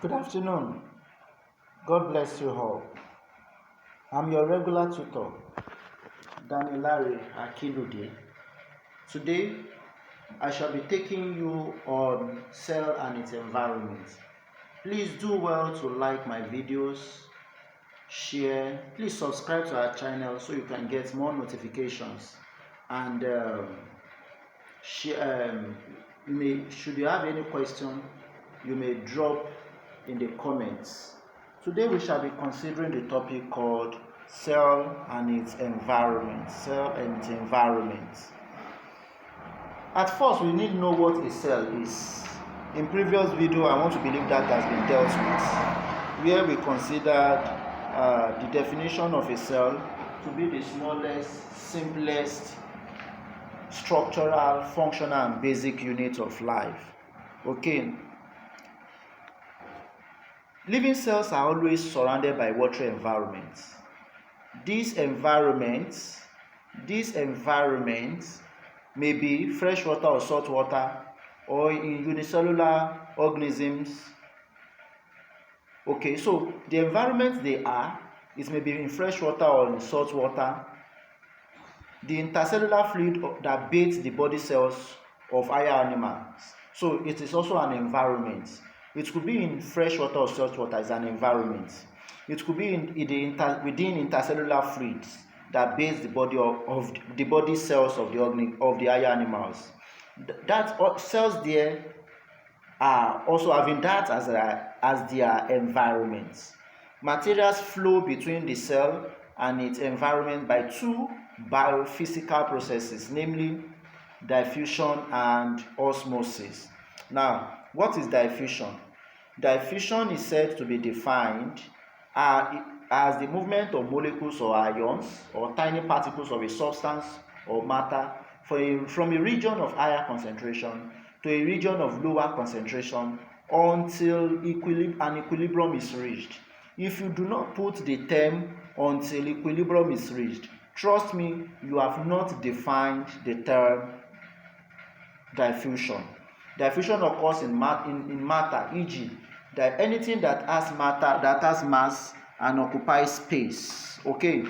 Good afternoon. God bless you all. I'm your regular tutor, Danilare Akilude. Today, I shall be taking you on cell and its environment. Please do well to like my videos, share. Please subscribe to our channel so you can get more notifications. And share, should you have any question, you may drop in the comments. Today we shall be considering the topic called cell and its environment. Cell and its environment. At first, we need to know what a cell is. In previous video, I want to believe that has been dealt with, where we considered the definition of a cell to be the smallest, simplest, structural, functional, and basic unit of life. Okay. Living cells are always surrounded by watery environments. These environments may be fresh water or salt water, or in unicellular organisms. Okay, so the environment they are, it may be in fresh water or in salt water. The intercellular fluid that bathes the body cells of higher animals, so it is also an environment. It could be in fresh water or salt water, is an environment. It could be within intercellular fluids that bathes the body of the body cells of the higher animals. That cells there are also having that as their environment. Materials flow between the cell and its environment by two biophysical processes, namely diffusion and osmosis. Now, what is diffusion? Diffusion is said to be defined as the movement of molecules or ions or tiny particles of a substance or matter from a region of higher concentration to a region of lower concentration until an equilibrium is reached. If you do not put the term until equilibrium is reached, trust me, you have not defined the term diffusion. Diffusion occurs in matter, e.g., that anything that has matter, that has mass and occupies space. Okay.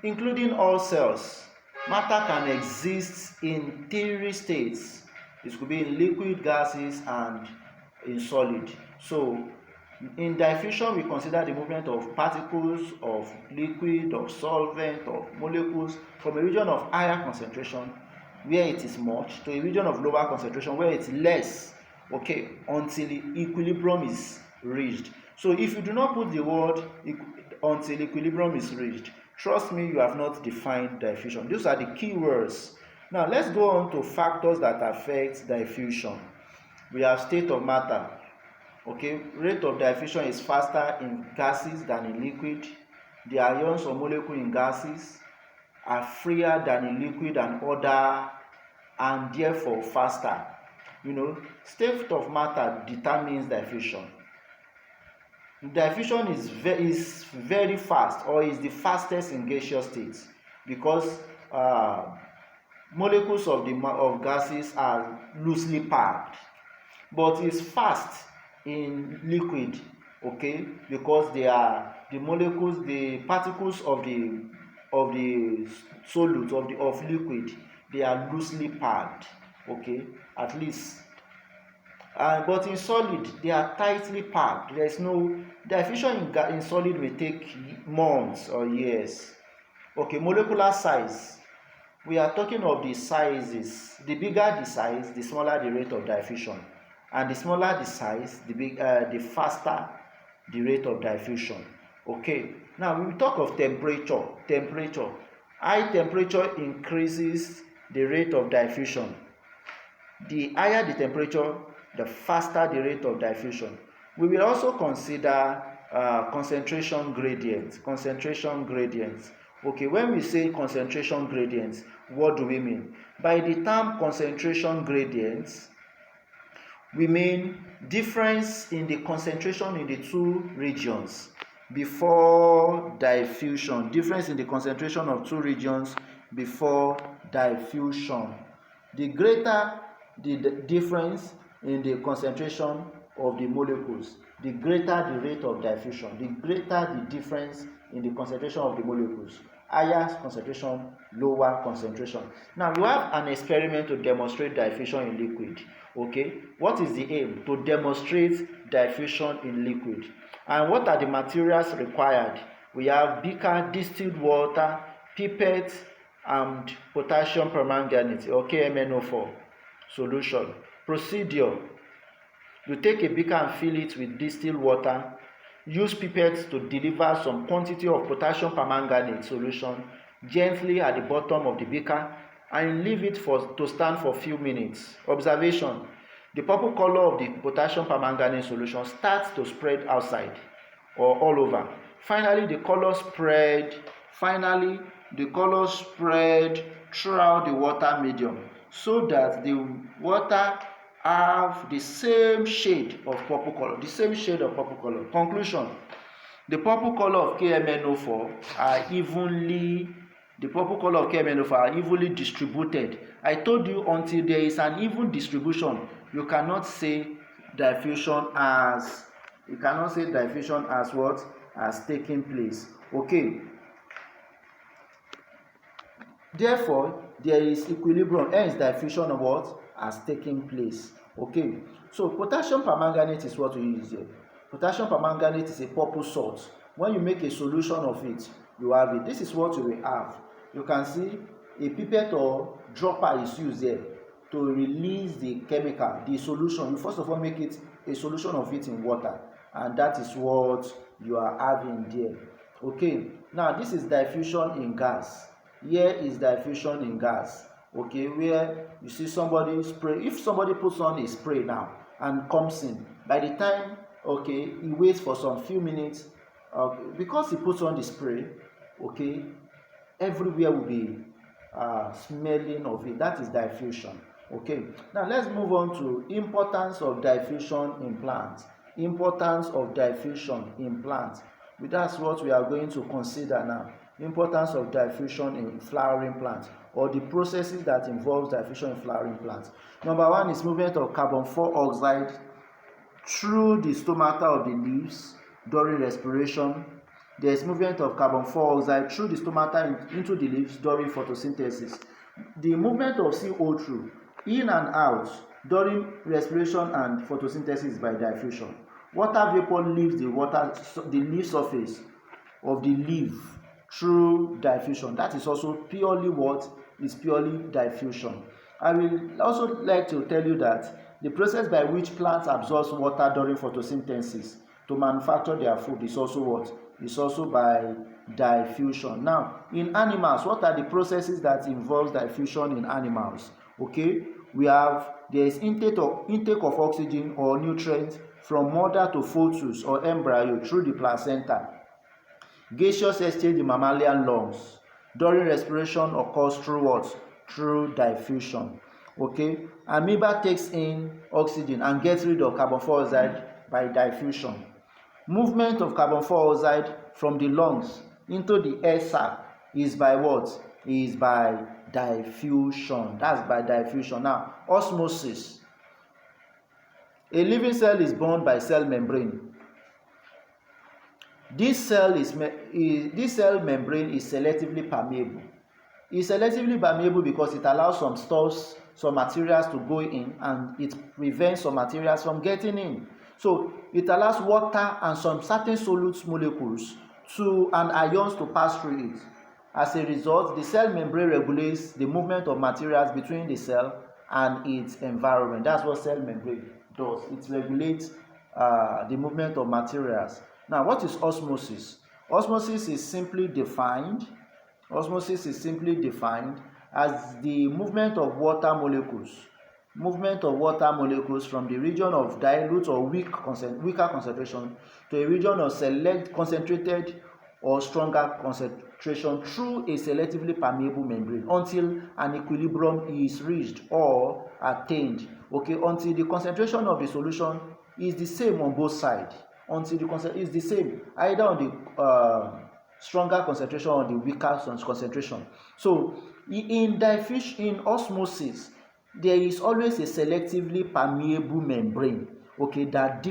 Including all cells, matter can exist in three states. It could be in liquid, gases, and in solid. So, in diffusion, we consider the movement of particles, of liquid, of solvent, of molecules from a region of higher concentration where it is much to a region of lower concentration where it's less, okay, until equilibrium is reached. So if you do not put the word until equilibrium is reached, trust me, you have not defined diffusion. Those are the key words. Now let's go on to factors that affect diffusion. We have state of matter. Okay, rate of diffusion is faster in gases than in liquid. The ions or molecule in gases are freer than in liquid and therefore faster. State of matter determines diffusion. Diffusion is very fast, or is the fastest in gaseous states, because molecules of gases are loosely packed, but is fast in liquid, okay, because they are the particles of the solute of liquid, they are loosely packed, okay, at least. But in solid, they are tightly packed. There is no diffusion in solid will take months or years. Okay, molecular size. We are talking of the sizes. The bigger the size, the smaller the rate of diffusion, and the smaller the size, the faster the rate of diffusion. Okay. Now we talk of temperature. High temperature increases the rate of diffusion. The higher the temperature, the faster the rate of diffusion. We will also consider concentration gradients. Okay, when we say concentration gradients, what do we mean? By the term concentration gradients, we mean difference in the concentration in the two regions before diffusion. Difference in the concentration of two regions before diffusion. The greater the difference, in the concentration of the molecules, the greater the rate of diffusion, the greater the difference in the concentration of the molecules. Higher concentration, lower concentration. Now we have an experiment to demonstrate diffusion in liquid. Okay, what is the aim? To demonstrate diffusion in liquid. And what are the materials required? We have beaker, distilled water, pipette, and potassium permanganate or KMnO4 solution. Procedure: you take a beaker and fill it with distilled water. Use pipettes to deliver some quantity of potassium permanganate solution gently at the bottom of the beaker and leave it to stand for few minutes. Observation: the purple color of the potassium permanganate solution starts to spread outside or all over. Finally, the color spread throughout the water medium so that the water have the same shade of purple color, Conclusion: the purple color of KMnO4 are evenly distributed. I told you, until there is an even distribution, you cannot say diffusion as what? As taking place. Okay. Therefore, there is equilibrium, hence diffusion of what? As taking place. Okay. So potassium permanganate is what we use here. Potassium permanganate is a purple salt. When you make a solution of it, you have it. This is what you will have. You can see a pipette or dropper is used here to release the chemical, the solution. You first of all make it a solution of it in water, and that is what you are having there. Okay. Now this is diffusion in gas. Here is diffusion in gas. Okay, where you see somebody spray. If somebody puts on a spray now and comes in, by the time, okay, he waits for some few minutes, because he puts on the spray, okay, everywhere will be smelling of it. That is diffusion. Okay, now let's move on to importance of diffusion in plants. That's what we are going to consider now. Importance of diffusion in flowering plants, or the processes that involves diffusion in flowering plants. Number one is movement of carbon 4 oxide through the stomata of the leaves during respiration. There is movement of carbon 4 oxide through the stomata into the leaves during photosynthesis. The movement of CO2 in and out during respiration and photosynthesis by diffusion. Water vapor leaves the leaf surface of the leaf through diffusion. That is also purely diffusion. I will also like to tell you that the process by which plants absorb water during photosynthesis to manufacture their food is also what? Is also by diffusion. Now, in animals, what are the processes that involve diffusion in animals? Okay, there is intake of oxygen or nutrients from mother to fetus or embryo through the placenta. Gaseous exchange in mammalian lungs during respiration occurs through what? Through diffusion. Okay, amoeba takes in oxygen and gets rid of carbon 4 oxide by diffusion. Movement of carbon 4 oxide from the lungs into the air sac is by what? Is by diffusion. That's by diffusion. Now, osmosis. A living cell is born by cell membrane. This cell membrane is selectively permeable. It's selectively permeable because it allows some materials to go in, and it prevents some materials from getting in. So it allows water and some certain solute molecules and ions to pass through it. As a result, the cell membrane regulates the movement of materials between the cell and its environment. That's what cell membrane does. It regulates the movement of materials. Now, what is osmosis? Osmosis is simply defined as the movement of water molecules from the region of dilute or weaker concentration to a region of concentrated or stronger concentration through a selectively permeable membrane until an equilibrium is reached or attained. Okay, until the concentration of the solution is the same on both sides. Until the concentration is the same either on the stronger concentration or the weaker concentration. So in osmosis, there is always a selectively permeable membrane, okay, that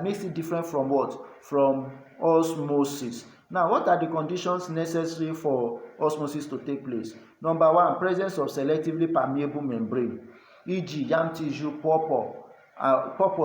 makes it different from what? From osmosis. Now, what are the conditions necessary for osmosis to take place? Number one, presence of selectively permeable membrane, e.g. yam tissue, pawpaw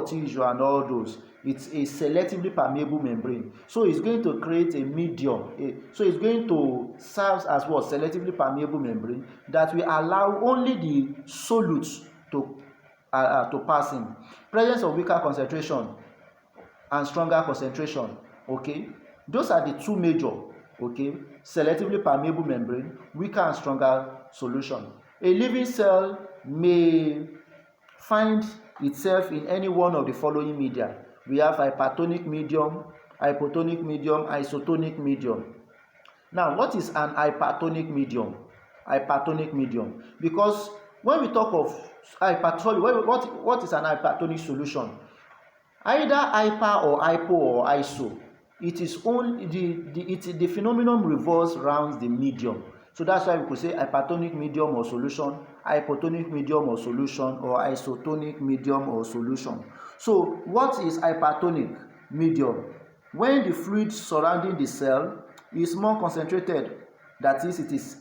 tissue and all those. It's a selectively permeable membrane, so it's going to create a medium, so it's going to serve as what? Selectively permeable membrane that will allow only the solutes to pass in. Presence of weaker concentration and stronger concentration, okay, those are the two major, okay, selectively permeable membrane, weaker and stronger solution. A living cell may find itself in any one of the following media. We have hypertonic medium, hypotonic medium, isotonic medium. Now, what is an hypertonic medium? Hypertonic medium, because when we talk of what is an hypertonic solution? Either hyper or hypo or iso, it is only the phenomenon revolves around the medium. So that's why we could say hypertonic medium or solution, hypotonic medium or solution, or isotonic medium or solution. So what is hypertonic medium? When the fluid surrounding the cell is more concentrated, that is, it is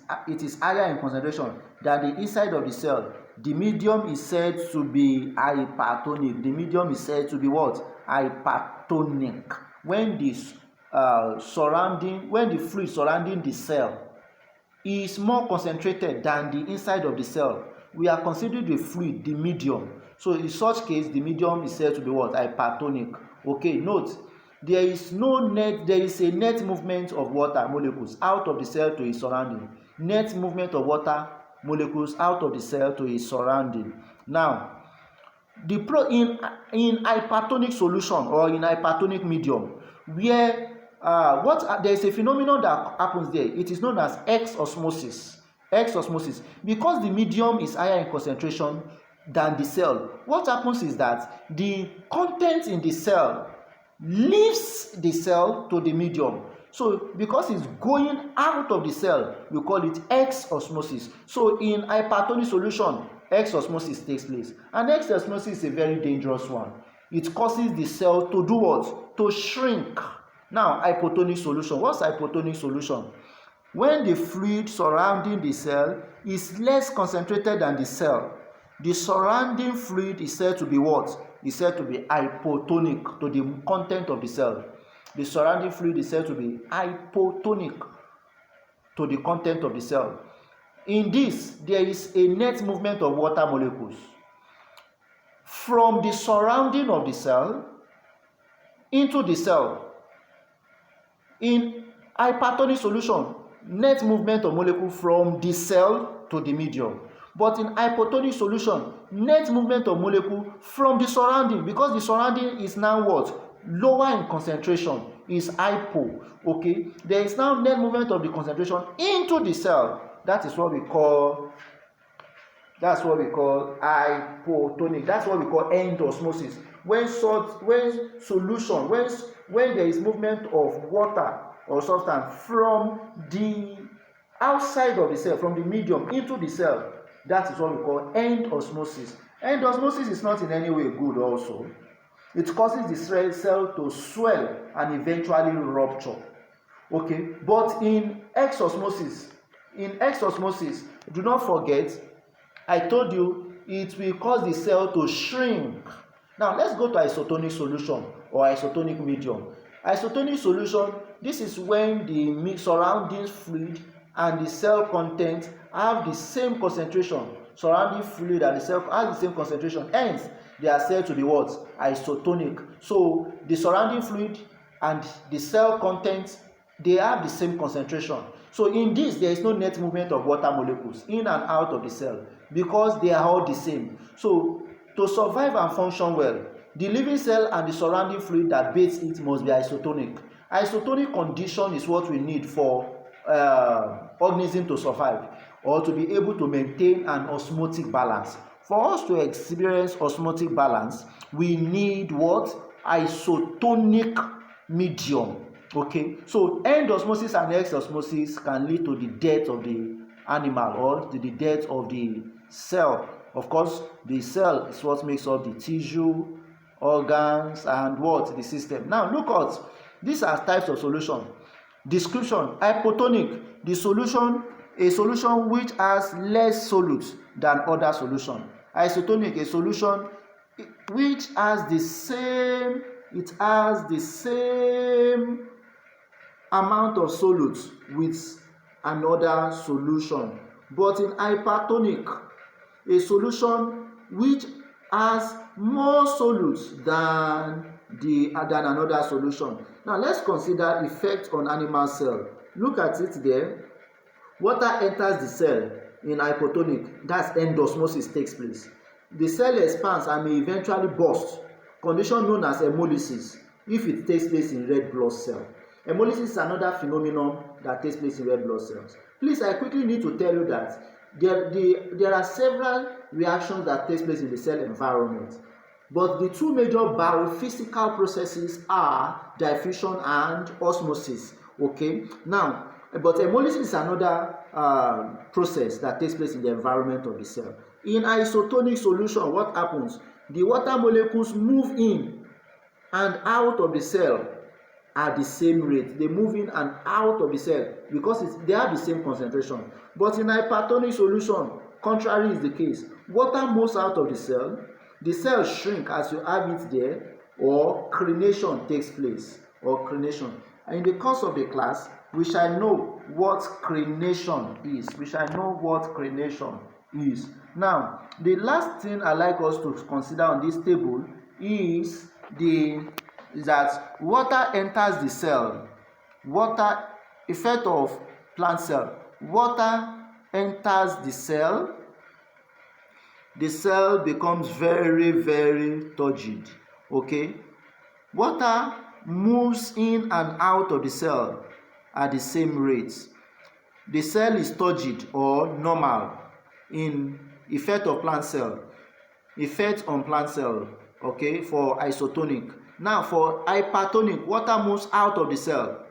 higher in concentration than the inside of the cell, the medium is said to be hypertonic. The medium is said to be what? Hypertonic. When the fluid surrounding the cell is more concentrated than the inside of the cell, we are considering the fluid the medium. So in such case, the medium is said to be what? Hypertonic. Okay, note, there is a net movement of water molecules out of the cell to its surrounding. Net movement of water molecules out of the cell to its surrounding. Now, in hypertonic solution or in hypertonic medium, where there is a phenomenon that happens there. It is known as exosmosis. Exosmosis, because the medium is higher in concentration than the cell, what happens is that the content in the cell leaves the cell to the medium. So because it's going out of the cell, we call it exosmosis. So in hypertonic solution, exosmosis takes place, and exosmosis is a very dangerous one. It causes the cell to do what? To shrink. Now, hypotonic solution. What's hypotonic solution? When the fluid surrounding the cell is less concentrated than the cell, the surrounding fluid is said to be what? Is said to be hypotonic to the content of the cell. The surrounding fluid is said to be hypotonic to the content of the cell. In this, there is a net movement of water molecules from the surrounding of the cell into the cell. In hypertonic solution, net movement of molecule from the cell to the medium. But in hypotonic solution, net movement of molecule from the surrounding, because the surrounding is now what? Lower in concentration, is hypo. Okay, there is now net movement of the concentration into the cell. That is what we call hypotonic. That's what we call end osmosis. When there is movement of water or substance from the outside of the cell, from the medium into the cell, that is what we call end osmosis. End osmosis is not in any way good also. It causes the cell to swell and eventually rupture. Okay, but in exosmosis, do not forget, I told you it will cause the cell to shrink. Now let's go to isotonic solution or isotonic medium. Isotonic solution, this is when the surrounding fluid and the cell content have the same concentration. Surrounding fluid and the cell has the same concentration. Hence, they are said to be what? Isotonic. So the surrounding fluid and the cell content, they have the same concentration. So in this, there is no net movement of water molecules in and out of the cell because they are all the same. So to survive and function well, the living cell and the surrounding fluid that bathes it must be isotonic. Isotonic condition is what we need for organism to survive or to be able to maintain an osmotic balance. For us to experience osmotic balance, we need what? Isotonic medium. Okay, so end osmosis and exosmosis can lead to the death of the animal or to the death of the cell Of course, the cell is what makes up the tissue, organs, and what? The system. Now look at, these are types of solution. Description: hypotonic, the solution, a solution which has less solutes than other solution. Isotonic, a solution which has the same, it has the same amount of solutes with another solution. But in hypertonic, a solution which has more solutes than another solution. Now let's consider effect on animal cell. Look at it there. Water enters the cell in hypotonic, that's endosmosis takes place. The cell expands and may eventually burst, condition known as hemolysis, if it takes place in red blood cell. Hemolysis is another phenomenon that takes place in red blood cells. Please, I quickly need to tell you that there are several reactions that take place in the cell environment, but the two major biophysical processes are diffusion and osmosis. Okay, now, but hemolysis is another process that takes place in the environment of the cell. In isotonic solution, what happens? The water molecules move in and out of the cell at the same rate. They move in and out of the cell because they have the same concentration. But in hypertonic solution, contrary is the case. Water moves out of the cell shrink as you have it there, or crenation takes place, or crenation. And in the course of the class, we shall know what crenation is. We shall know what crenation is. Now, the last thing I like us to consider on this table is that water enters the cell. Water, effect of plant cell. Water enters the cell. The cell becomes very, very turgid. Okay, water moves in and out of the cell at the same rate. The cell is turgid or normal in effect of plant cell. Effect on plant cell, okay, for isotonic. Now for hypertonic, water moves out of the cell.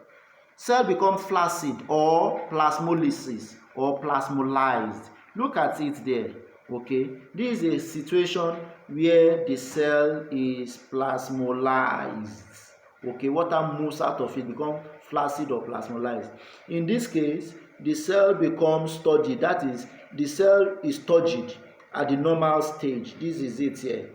Cell becomes flaccid or plasmolysis or plasmolized. Look at it there. Okay, this is a situation where the cell is plasmolized. Okay, water moves out of it, becomes flaccid or plasmolized. In this case, the cell becomes turgid. That is, the cell is turgid at the normal stage. This is it here.